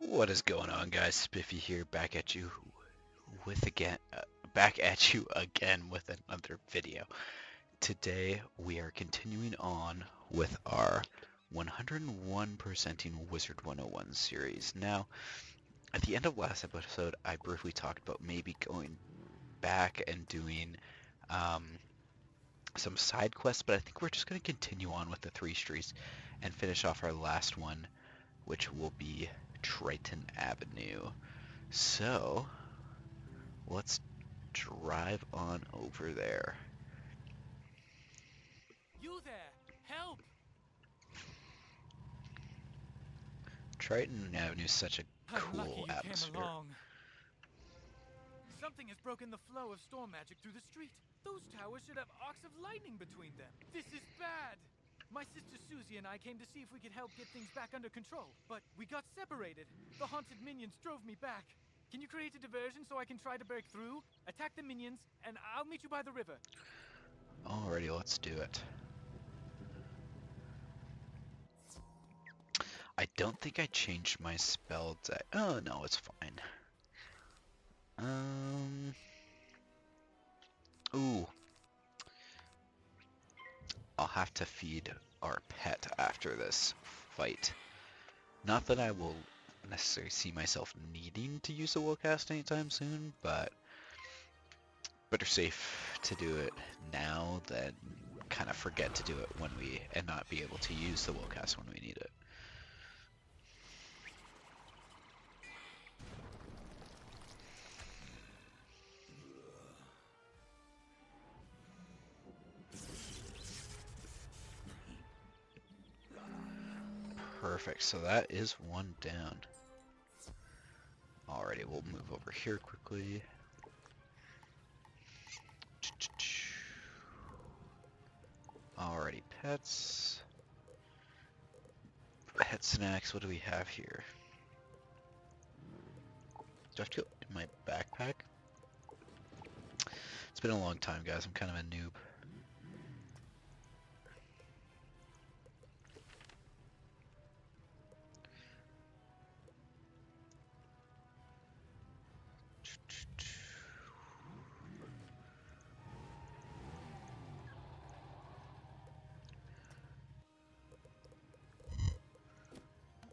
What is going on, guys? Spiffy here, back at you again with another video. Today we are continuing on with our 101%ing Wizard 101 series. Now, at the end of last episode, I briefly talked about maybe going back and doing um, some side quests, but I think we're just going to continue on with the 3 streets and finish off our last one, which will be Triton Avenue. So, let's drive on over there. You there! Help! Triton Avenue is such a I'm lucky cool you atmosphere. came along. Something has broken the flow of storm magic through the street. Those towers should have arcs of lightning between them. This is bad! My sister Susie and I came to see if we could help get things back under control, but we got separated. The haunted minions drove me back. Can you create a diversion so I can try to break through? Attack the minions, and I'll meet you by the river. Alrighty, let's do it. I don't think I changed my spell deck. Oh, no, it's fine. Ooh. I'll have to feed our pet after this fight. Not that I will necessarily see myself needing to use the Willcast anytime soon, but better safe to do it now than kind of forget to do it and not be able to use the Willcast when we need it. Perfect, so that is one down. Alrighty, we'll move over here quickly. Alrighty, pets. Pet snacks, what do we have here? Do I have to go in my backpack? It's been a long time, guys. I'm kind of a noob.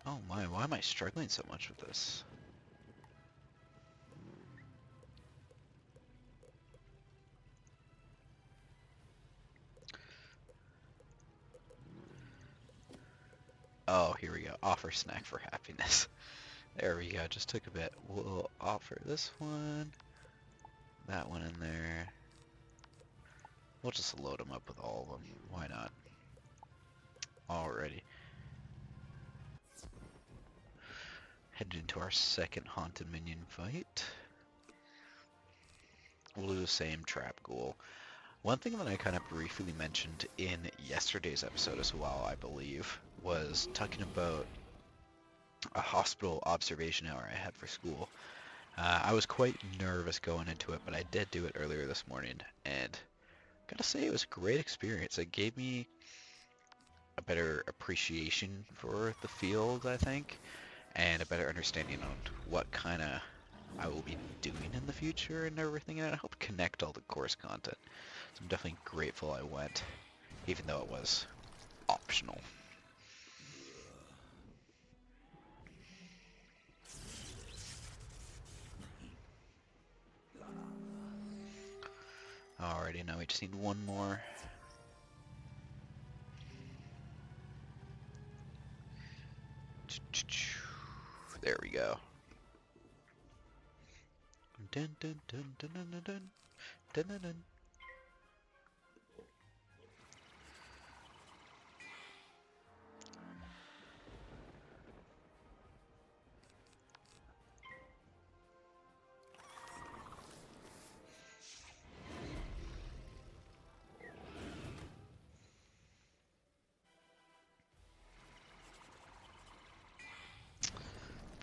Oh my, why am I struggling so much with this? Oh, here we go. Offer snack for happiness. There we go. Just took a bit. We'll offer this one. That one in there. We'll just load them up with all of them. Why not? Alrighty. Headed into our second haunted minion fight. We'll do the same trap ghoul. One thing that I kind of briefly mentioned in yesterday's episode as well, I believe, was talking about a hospital observation hour I had for school. I was quite nervous going into it, but I did do it earlier this morning, and gotta say it was a great experience. It gave me a better appreciation for the field, I think, and a better understanding on what kind of I will be doing in the future and everything, and I hope to connect all the course content. So I'm definitely grateful I went, even though it was optional. Alrighty, now we just need one more. There we go. Dun dun dun dun dun dun dun dun dun dun.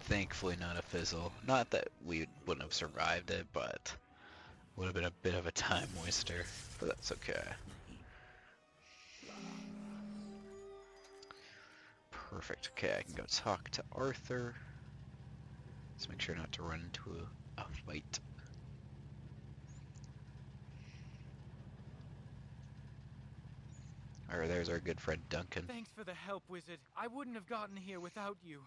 Thankfully not a fizzle. Not that we wouldn't have survived it, but would have been a bit of a time waster, but that's okay. Perfect. Okay, I can go talk to Arthur. Let's make sure not to run into a fight. Or there's our good friend Duncan. Thanks for the help, Wizard. I wouldn't have gotten here without you.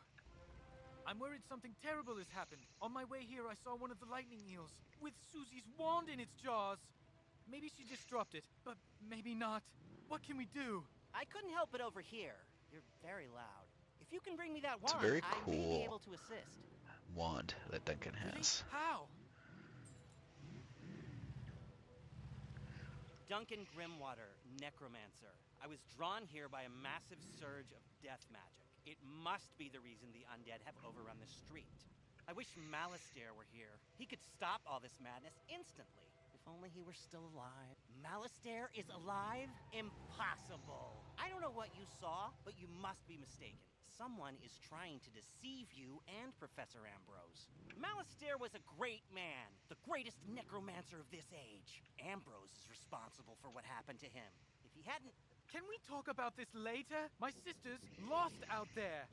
I'm worried something terrible has happened. On my way here, I saw one of the lightning eels with Susie's wand in its jaws. Maybe she just dropped it, but maybe not. What can we do? I couldn't help it over here. You're very loud. If you can bring me that It's a wand, very I may be cool able to assist. wand that Duncan Really? has. How? Duncan Grimwater, Necromancer. I was drawn here by a massive surge of death magic. It must be the reason the undead have overrun the street. I wish Malastare were here. He could stop all this madness instantly. If only he were still alive. Malastare is alive? Impossible. I don't know what you saw, but you must be mistaken. Someone is trying to deceive you and Professor Ambrose. Malastare was a great man, the greatest necromancer of this age. Ambrose is responsible for what happened to him. If he hadn't... Can we talk about this later? My sister's lost out there.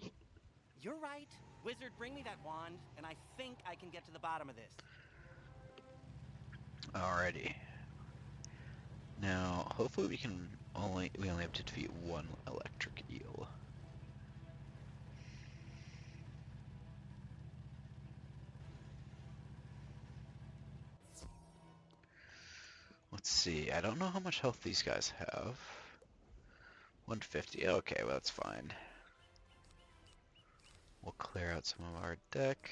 You're right. Wizard, bring me that wand, and I think I can get to the bottom of this. Alrighty. Now, hopefully we only have to defeat one electric eel. Let's see. I don't know how much health these guys have. 150. Okay, well that's fine. We'll clear out some of our deck.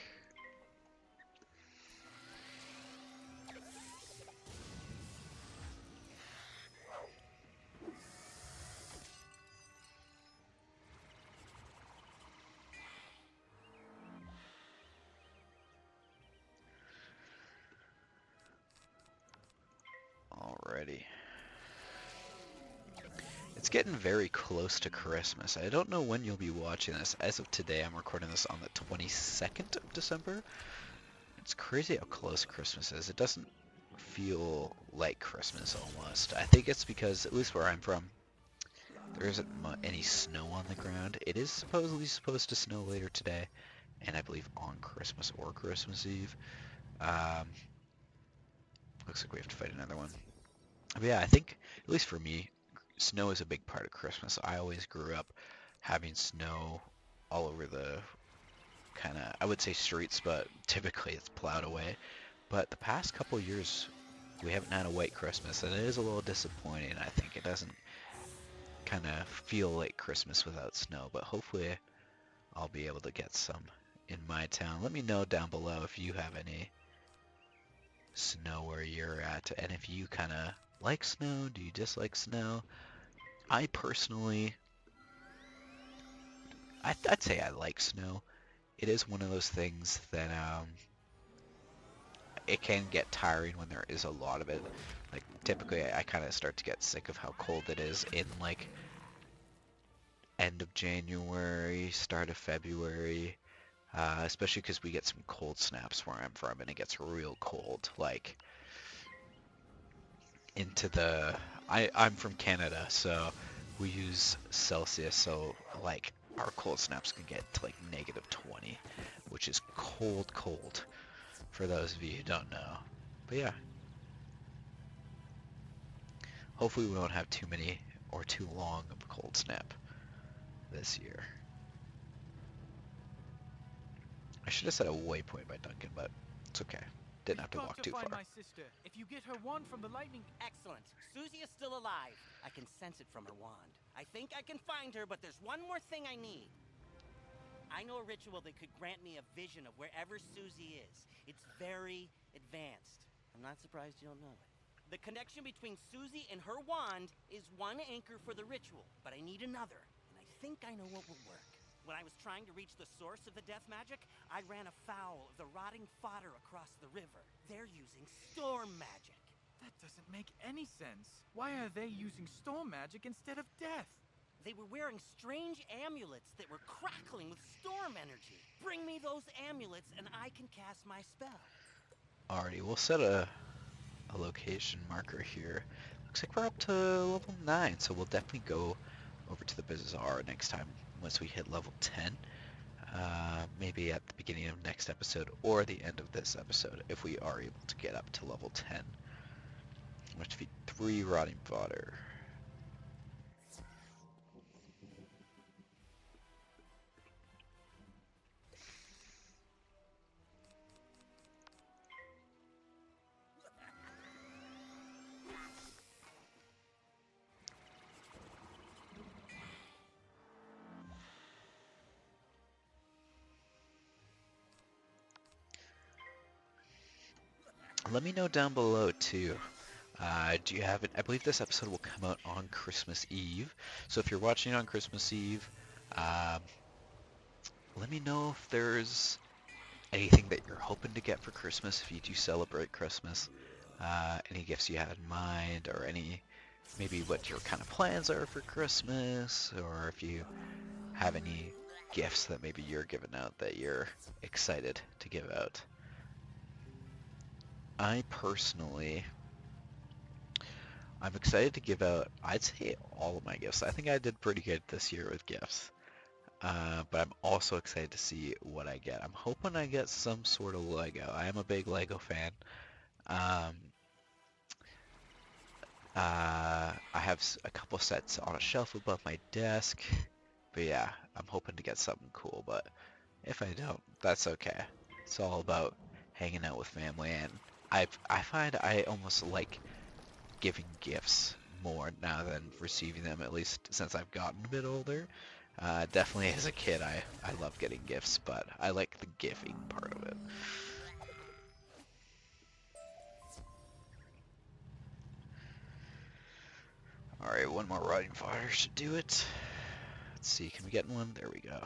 Alrighty. It's getting very close to Christmas. I don't know when you'll be watching this. As of today, I'm recording this on the 22nd of December. It's crazy how close Christmas is. It doesn't feel like Christmas almost. I think it's because, at least where I'm from, there isn't any snow on the ground. It is supposedly supposed to snow later today, and I believe on Christmas or Christmas Eve. Looks like we have to fight another one. But yeah, I think, at least for me, snow is a big part of Christmas. I always grew up having snow all over the kind of, I would say streets, but typically it's plowed away. But the past couple of years, we haven't had a white Christmas, and it is a little disappointing. I think it doesn't kind of feel like Christmas without snow, but hopefully I'll be able to get some in my town. Let me know down below if you have any snow where you're at, and if you kind of like snow, do you dislike snow? I personally, I'd say I like snow. It is one of those things that it can get tiring when there is a lot of it. Like typically I kind of start to get sick of how cold it is in like end of January, start of February, especially because we get some cold snaps where I'm from and it gets real cold, like into the, I'm from Canada, so we use Celsius, so like our cold snaps can get to like -20, which is cold for those of you who don't know. But yeah, hopefully we won't have too many or too long of a cold snap this year. I should have set a waypoint by Duncan, but it's okay. Didn't have to walk too find far. my sister. If you get her wand from the lightning... Excellent. Susie is still alive. I can sense it from her wand. I think I can find her, but there's one more thing I need. I know a ritual that could grant me a vision of wherever Susie is. It's very advanced. I'm not surprised you don't know it. The connection between Susie and her wand is one anchor for the ritual, but I need another, and I think I know what will work. When I was trying to reach the source of the death magic, I ran afoul of the rotting fodder across the river. They're using storm magic. That doesn't make any sense. Why are they using storm magic instead of death? They were wearing strange amulets that were crackling with storm energy. Bring me those amulets and I can cast my spell. Alrighty, we'll set a location marker here. Looks like we're up to level 9, so we'll definitely go over to the Bazaar next time once we hit level 10. maybe at the beginning of next episode or the end of this episode if we are able to get up to level 10. I'm going to feed 3 rotting fodder. Let me know down below too. Do you have it? I believe this episode will come out on Christmas Eve. So if you're watching on Christmas Eve, um, let me know if there's anything that you're hoping to get for Christmas if you do celebrate Christmas. Any gifts you have in mind, or any maybe what your kind of plans are for Christmas, or if you have any gifts that maybe you're giving out that you're excited to give out. I personally, I'm excited to give out, I'd say all of my gifts. I think I did pretty good this year with gifts. But I'm also excited to see what I get. I'm hoping I get some sort of Lego. I am a big Lego fan. Um, I have a couple sets on a shelf above my desk. But yeah, I'm hoping to get something cool. But if I don't, that's okay. It's all about hanging out with family. And I find I almost like giving gifts more now than receiving them, at least since I've gotten a bit older. Definitely as a kid, I love getting gifts, but I like the giving part of it. Alright, one more riding fire should do it. Let's see, can we get one? There we go.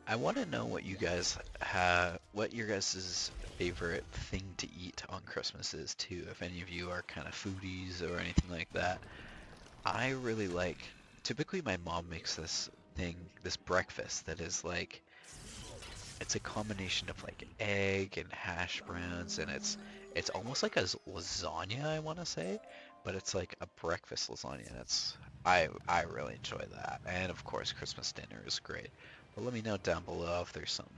I want to know what you guys have, what your guys' favorite thing to eat on Christmas is too. If any of you are kind of foodies or anything like that. I really like, typically my mom makes this thing, this breakfast that is like, it's a combination of like egg and hash browns, and it's almost like a lasagna, I want to say, but it's like a breakfast lasagna. And I really enjoy that, and of course Christmas dinner is great. But let me know down below if there's something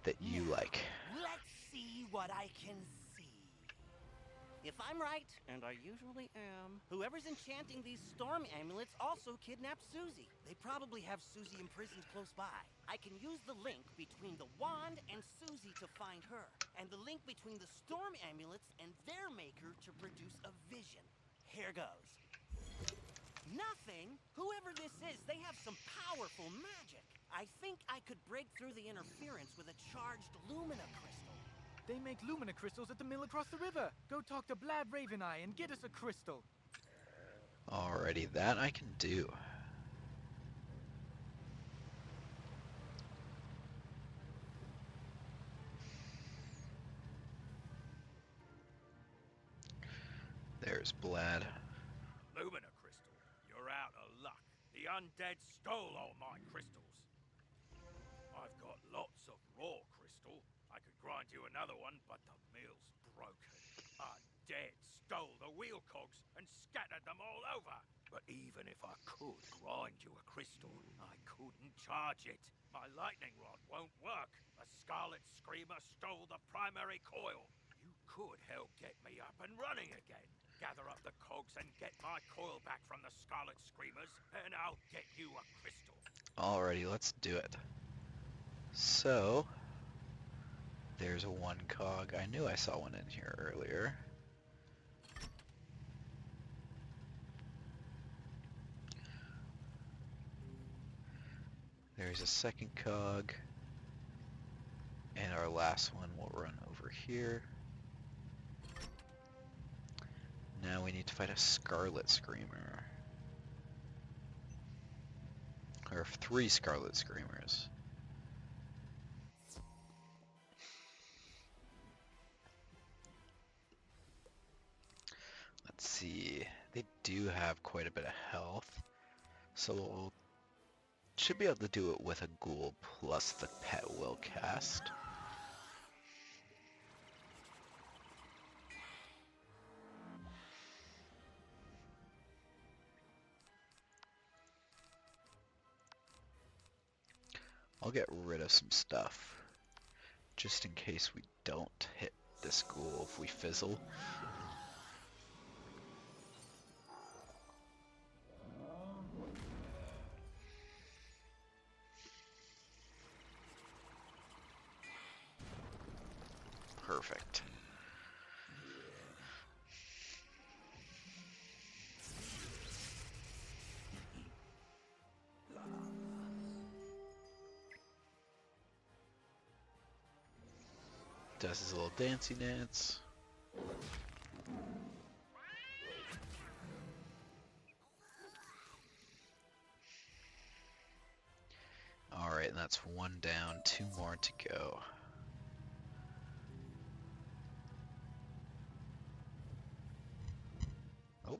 that you Now, like. let's see what I can see. If I'm right, and I usually am, whoever's enchanting these storm amulets also kidnapped Susie. They probably have Susie imprisoned close by. I can use the link between the wand and Susie to find her, and the link between the storm amulets and their maker to produce a vision. Here goes. Nothing? Whoever this is, they have some powerful magic. I think I could break through the interference with a charged Lumina crystal. They make Lumina crystals at the mill across the river. Go talk to Blad Raveneye and get us a crystal. Alrighty, that I can do. There's Blad. Lumina crystal, you're out of luck. The undead stole all my crystals. I've got lots of raw crystal. I could grind you another one, but the mill's broken. Undead stole the wheel cogs and scattered them all over. But even if I could grind you a crystal, I couldn't charge it. My lightning rod won't work. The Scarlet Screamer stole the primary coil. You could help get me up and running again. Gather up the cogs and get my coil back from the Scarlet Screamers, and I'll get you a crystal. Alrighty, let's do it. So, there's a 1 cog. I knew I saw one in here earlier. There's a 2nd cog. And our last one will run over here. Now we need to fight a Scarlet Screamer. Or 3 Scarlet Screamers. Let's see. They do have quite a bit of health, so we'll should be able to do it with a ghoul plus the pet will cast. I'll get rid of some stuff, just in case we don't hit this ghoul if we fizzle. Perfect. Does his little dancey dance. Alright, and that's one down, two more to go. Oh,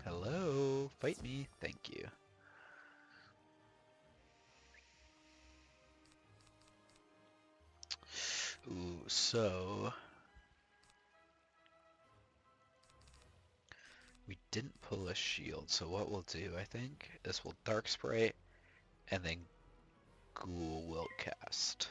hello, fight me, thank you. Ooh, so we didn't pull a shield, so what we'll do, I think, is we'll Dark Spray, and then Ghoul will cast.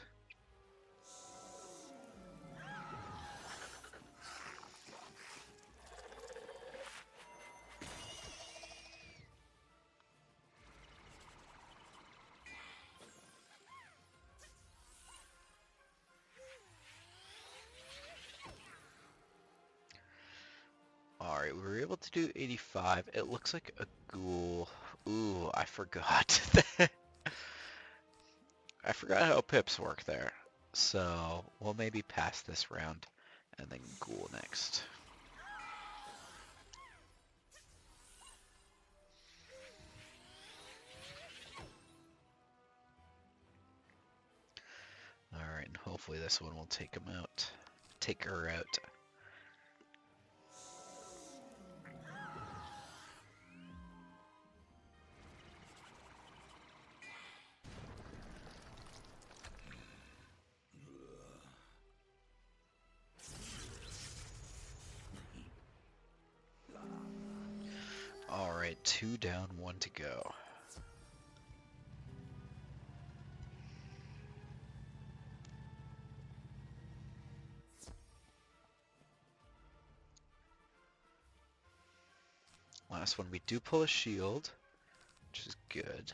Alright, we were able to do 85. It looks like a ghoul. Ooh, I forgot. I forgot how pips work there. So we'll maybe pass this round and then ghoul next. Alright, and hopefully this one will take him out. Take her out. Alright, 2 down, 1 to go. Last one, we do pull a shield, which is good.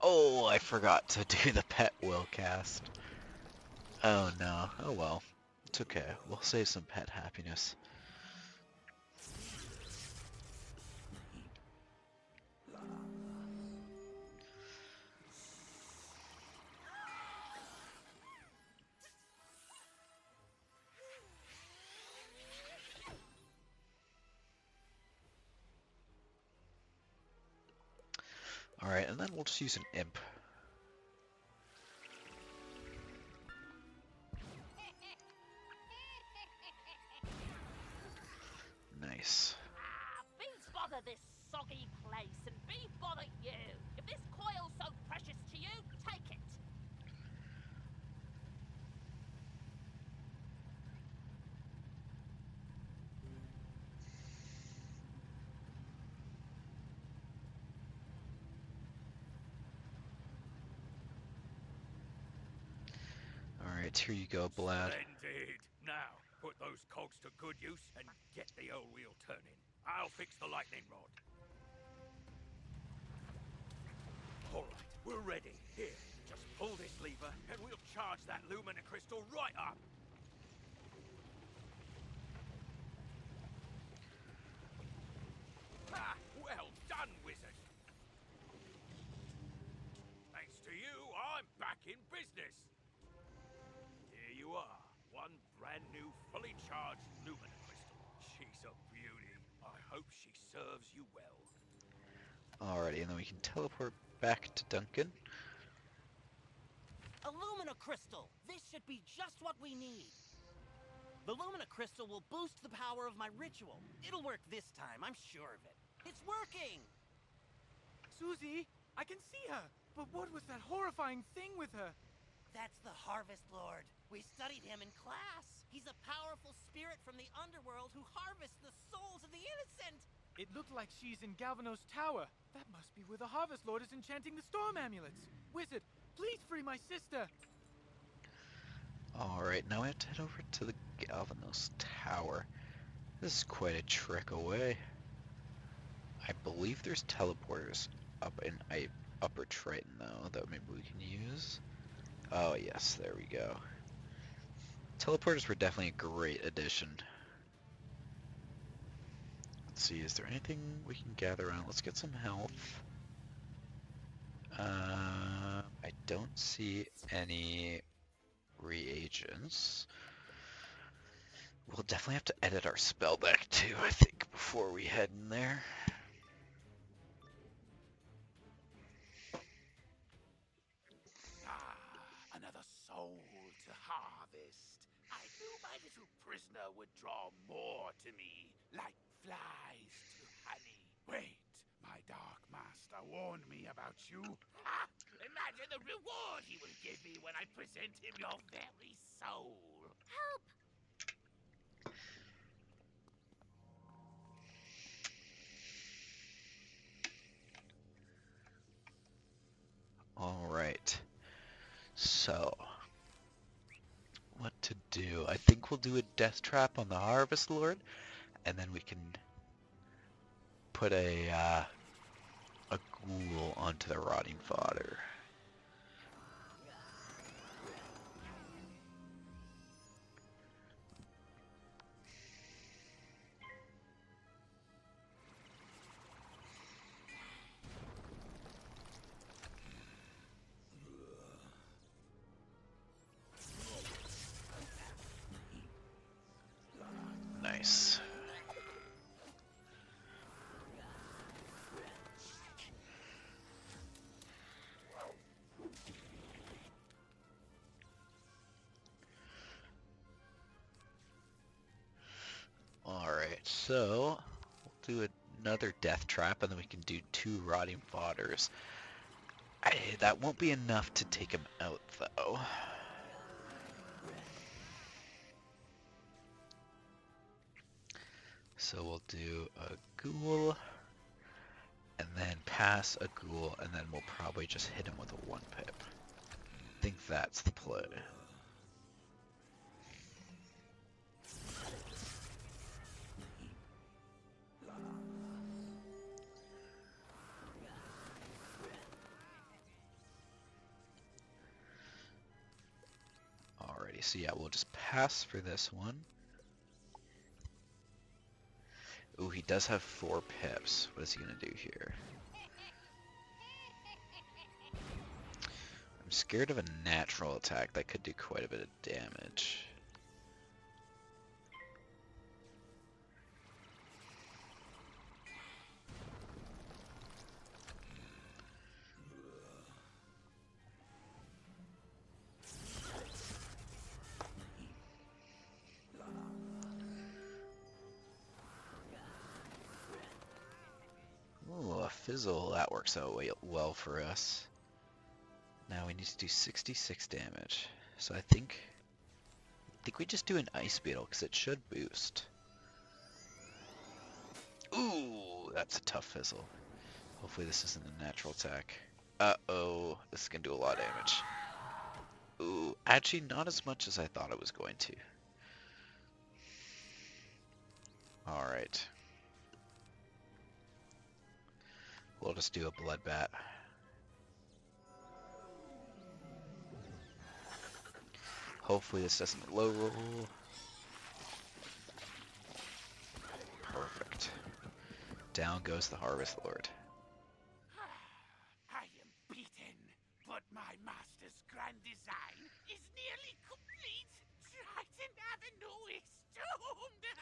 Oh, I forgot to do the pet will cast. Oh no, oh well. It's okay, we'll save some pet happiness. Alright, and then we'll just use an imp. Nice. Be bother this soggy place and be bother you. If this coil's so precious to you, take it. Alright, here you go, Blad. Indeed. Now, put those cogs to good use and get the old wheel turning. I'll fix the lightning rod. Alright, we're ready. Here, just pull this lever and we'll charge that Lumina crystal right up. Ha! Well done, wizard. Thanks to you, I'm back in business. Here hope she serves you well. Alrighty, and then we can teleport back to Duncan. Illumina crystal! This should be just what we need. The Lumina crystal will boost the power of my ritual. It'll work this time, I'm sure of it. It's working! Susie, I can see her. But what was that horrifying thing with her? That's the Harvest Lord. We studied him in class. He's a powerful spirit from the underworld who harvests the souls of the innocent. It looked like she's in Galvanos Tower. That must be where the Harvest Lord is enchanting the storm amulets. Wizard, please free my sister. Alright, now we have to head over to the Galvanos Tower. This is quite a trek away. I believe there's teleporters up in Upper Triton, though, that maybe we can use. Oh, yes, there we go. Teleporters were definitely a great addition. Let's see, is there anything we can gather around? Let's get some health. I don't see any reagents. We'll definitely have to edit our spell deck too, I think, before we head in there. Another soul to harvest. I knew my little prisoner would draw more to me, like flies to honey. Wait, my dark master warned me about you. Ha! Imagine the reward he will give me when I present him your very soul. Help! Alright. So, what to do? I think we'll do a death trap on the Harvest Lord, and then we can put a ghoul onto the rotting fodder. Nice. Alright, so we'll do another death trap and then we can do 2 rotting fodders. That won't be enough to take him out though. So we'll do a ghoul, and then pass a ghoul, and then we'll probably just hit him with a 1-pip. I think that's the play. Alrighty, so yeah, we'll just pass for this one. Ooh, he does have 4 pips. What is he gonna do here? I'm scared of a natural attack. That could do quite a bit of damage. Ooh, a fizzle. That works out well for us. Now we need to do 66 damage. So I think we just do an ice beetle because it should boost. Ooh, that's a tough fizzle. Hopefully this isn't a natural attack. Uh-oh, this is gonna do a lot of damage. Ooh, actually not as much as I thought it was going to. Alright. We'll just do a blood bat. Hopefully this doesn't low roll. Perfect. Down goes the Harvest Lord. I am beaten, but my master's grand design is nearly complete. Triton Avenue is doomed.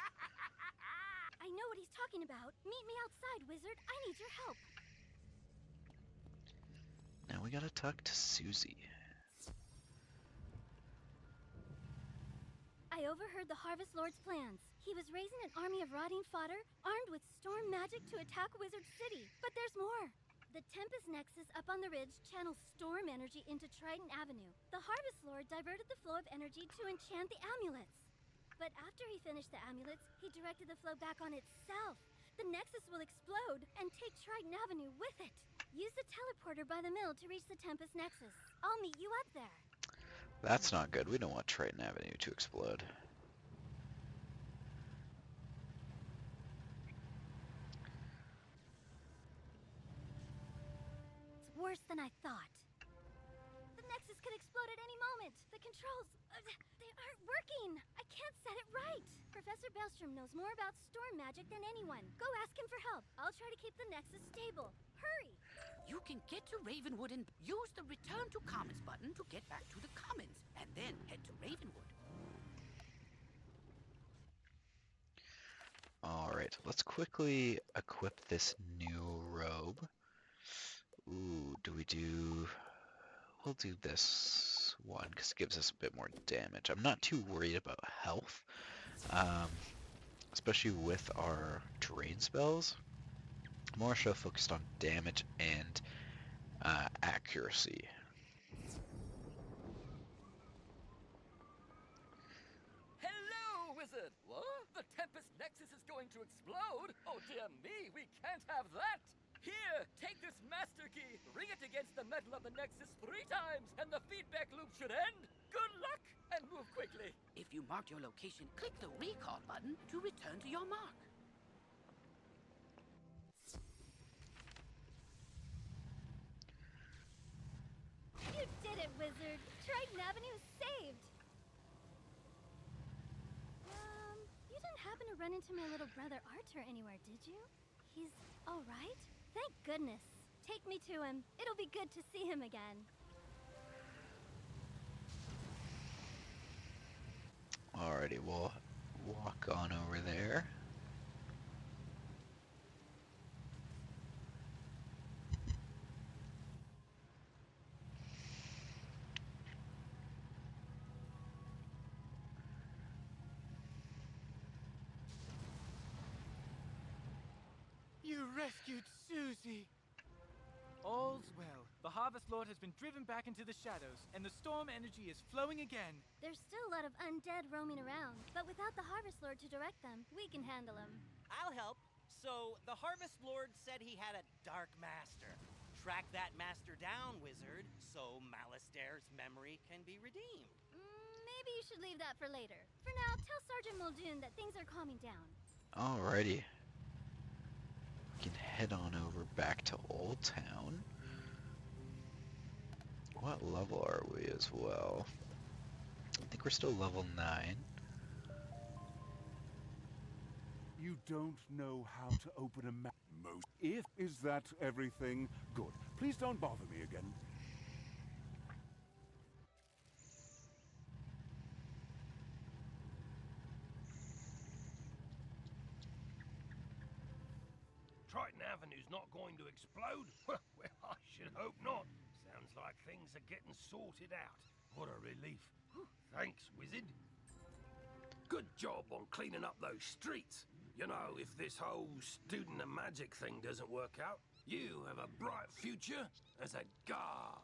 I know what he's talking about. Meet me outside, wizard. I need your help. Now we gotta talk to Susie. I overheard the Harvest Lord's plans. He was raising an army of rotting fodder, armed with storm magic to attack Wizard City. But there's more. The Tempest Nexus up on the ridge channels storm energy into Triton Avenue. The Harvest Lord diverted the flow of energy to enchant the amulets. But after he finished the amulets, he directed the flow back on itself. The Nexus will explode and take Triton Avenue with it. Use the teleporter by the mill to reach the Tempest Nexus. I'll meet you up there. That's not good. We don't want Triton Avenue to explode. It's worse than I thought. The Nexus could explode at any moment. The controls, they aren't working. I can't set it right. Professor Bellstrom knows more about storm magic than anyone. Go ask him for help. I'll try to keep the Nexus stable. Hurry! You can get to Ravenwood and use the Return to Commons button to get back to the Commons, and then head to Ravenwood. Alright, let's quickly equip this new robe. Ooh, we'll do this one, because it gives us a bit more damage. I'm not too worried about health, especially with our terrain spells. More so focused on damage and accuracy. Hello, wizard! What? The Tempest Nexus is going to explode? Oh dear me, we can't have that! Here, take this master key, ring it against the metal of the Nexus 3 times, and the feedback loop should end! Good luck, and move quickly! If you marked your location, click the recall button to return to your mark. You did it, wizard! Triton Avenue is saved! You didn't happen to run into my little brother Arthur anywhere, did you? He's alright? Thank goodness. Take me to him. It'll be good to see him again. Alrighty, we'll walk on over there. You rescued Susie! All's well. The Harvest Lord has been driven back into the shadows, and the storm energy is flowing again. There's still a lot of undead roaming around, but without the Harvest Lord to direct them, we can handle them. I'll help. So, the Harvest Lord said he had a dark master. Track that master down, wizard, so Malastaire's memory can be redeemed. Maybe you should leave that for later. For now, tell Sergeant Muldoon that things are calming down. Alrighty. We can head on over back to Old Town. What level are we as well? I think we're still level 9. You don't know how to open a map. If is that everything? Good. Please don't bother me again. Triton Avenue's not going to explode? Well, I should hope not. Sounds like things are getting sorted out. What a relief. Thanks, wizard. Good job on cleaning up those streets. You know, if this whole student of magic thing doesn't work out, you have a bright future as a guard.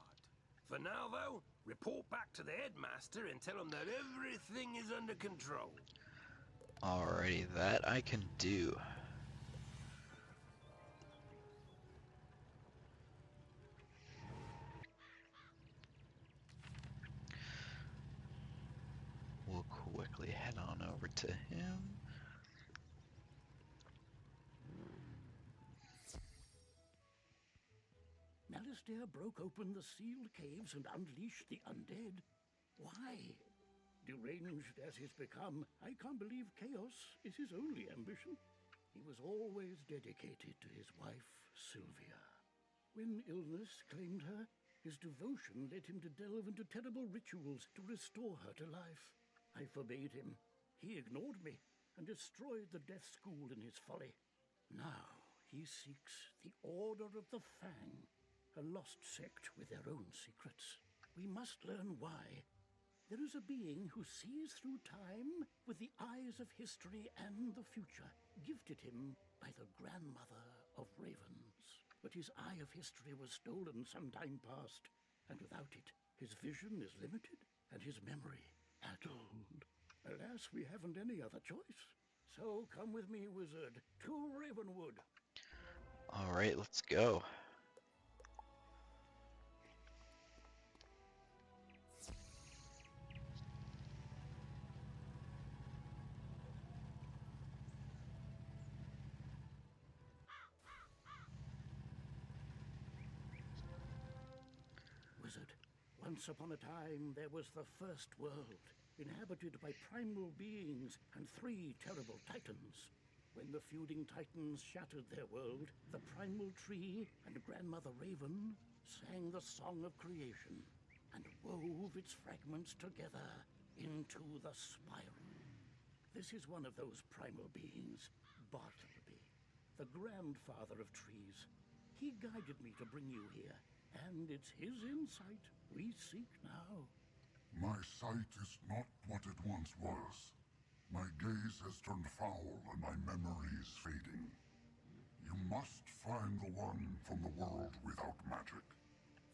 For now, though, report back to the headmaster and tell him that everything is under control. Alrighty, that I can do. We'll quickly head on over to him. Malastair broke open the sealed caves and unleashed the undead. Why? Deranged as he's become, I can't believe chaos is his only ambition. He was always dedicated to his wife, Sylvia. When illness claimed her, his devotion led him to delve into terrible rituals to restore her to life. I forbade him. He ignored me. and destroyed the Death School in his folly. Now he seeks the Order of the Fang, a lost sect with their own secrets. We must learn why. There is a being who sees through time with the eyes of history and the future, gifted him by the grandmother of ravens. But his eye of history was stolen some time past, and without it, his vision is limited and his memory addled. Alas, we haven't any other choice. So come with me, wizard, to Ravenwood. All right, let's go. Wizard, once upon a time there was the first world, inhabited by primal beings and 3 terrible titans. When the feuding titans shattered their world, the primal tree and Grandmother Raven sang the song of creation and wove its fragments together into the spiral. This is one of those primal beings, Bartleby, the grandfather of trees. He guided me to bring you here, and it's his insight we seek now. My sight is not what it once was. My gaze has turned foul and my memory is fading. You must find the one from the world without magic.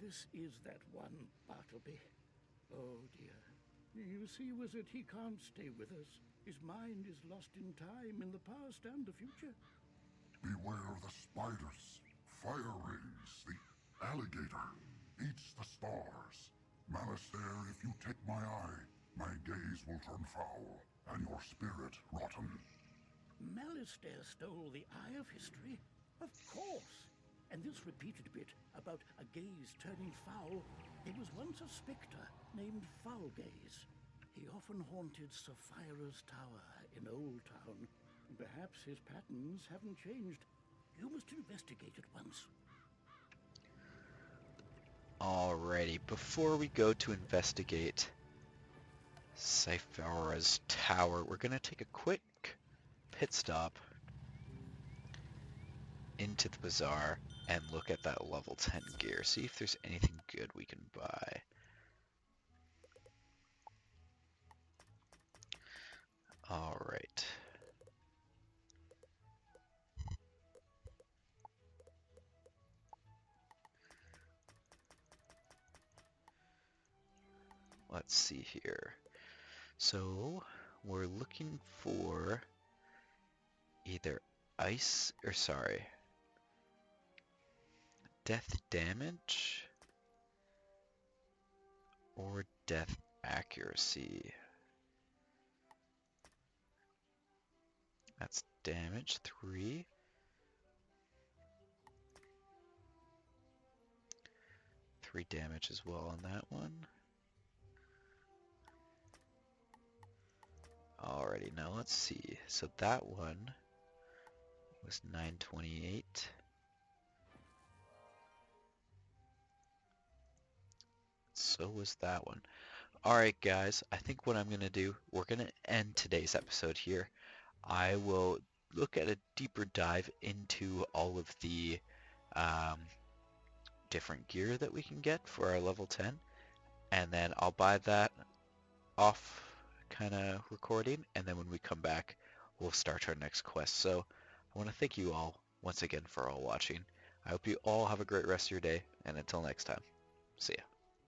This is that one, Bartleby. Oh dear. You see, wizard, he can't stay with us. His mind is lost in time, in the past and the future. Beware the spiders, fire rings, the alligator eats the stars. Malistaire, if you take my eye, my gaze will turn foul and your spirit rotten. Malistaire stole the eye of history? Of course. And this repeated bit about a gaze turning foul, there was once a spectre named Foulgaze. He often haunted Sapphira's tower in Old Town. Perhaps his patterns haven't changed. You must investigate it once. Alrighty, before we go to investigate Sapphira's tower, we're going to take a quick pit stop into the bazaar and look at that level 10 gear, see if there's anything good we can buy. Alright. Let's see here. So, we're looking for either death damage or death accuracy. That's damage 3. Three damage as well on that one. Alrighty, now let's see. So that one was 928. So was that one. Alright guys, I think what I'm going to do, we're going to end today's episode here. I will look at a deeper dive into all of the different gear that we can get for our level 10. And then I'll buy that off kind of recording, and then when we come back we'll start our next quest. So I want to thank you all once again for all watching. I hope you all have a great rest of your day, and until next time, see ya.